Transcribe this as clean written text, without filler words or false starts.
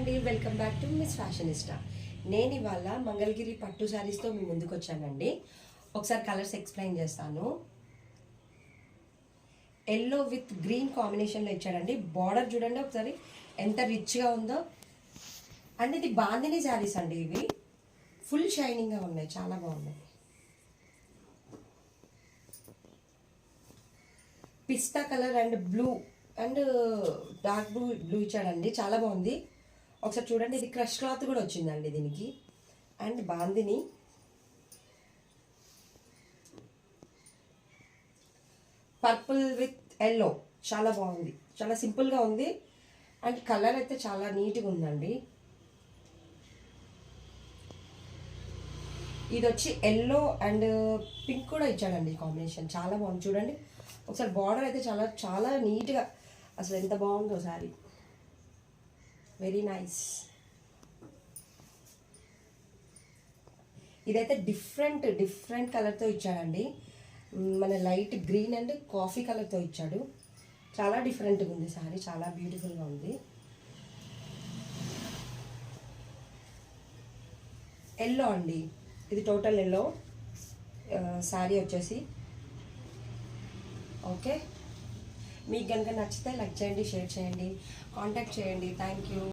అండి, welcome back to miss ఫ్యాషనిస్టా. నేను ఇవాళ మంగళగిరి పట్టు శారీస్తో మీ ముందుకు వచ్చానండి. ఒకసారి కలర్స్ ఎక్స్ప్లెయిన్ చేస్తాను. ఎల్లో విత్ గ్రీన్ కాంబినేషన్లో ఇచ్చాడండి. బార్డర్ చూడండి ఒకసారి ఎంత రిచ్గా ఉందో. అండ్ ఇది బాందిని శారీస్ అండి. ఇవి ఫుల్ షైనింగ్గా ఉన్నాయి, చాలా బాగున్నాయి. పిస్తా colour and blue and dark blue ఇచ్చాడండి, చాలా బాగుంది. ఒకసారి చూడండి, ఇది క్రష్ క్లాత్ కూడా వచ్చిందండి దీనికి. And bandhani purple with yellow, చాలా బాగుంది, చాలా సింపుల్గా ఉంది. అండ్ కలర్ అయితే చాలా నీట్గా ఉందండి. ఇది వచ్చి ఎల్లో అండ్ పింక్ కూడా ఇచ్చాడండి కాంబినేషన్, చాలా బాగుంది. చూడండి ఒకసారి బార్డర్ అయితే చాలా చాలా నీట్గా, అసలు ఎంత బాగుందో శారీ, వెరీ నైస్. ఇదైతే డిఫరెంట్ కలర్తో ఇచ్చాడండి. మన లైట్ గ్రీన్ అండ్ కాఫీ కలర్తో ఇచ్చాడు. చాలా డిఫరెంట్గా ఉంది శారీ, చాలా బ్యూటిఫుల్గా ఉంది. ఎల్లో అండి, ఇది టోటల్ ఎల్లో శారీ వచ్చేసి. ఓకే, మీకు కనుక నచ్చితే లైక్ చేయండి, షేర్ చేయండి, కాంటాక్ట్ చేయండి. Thank you.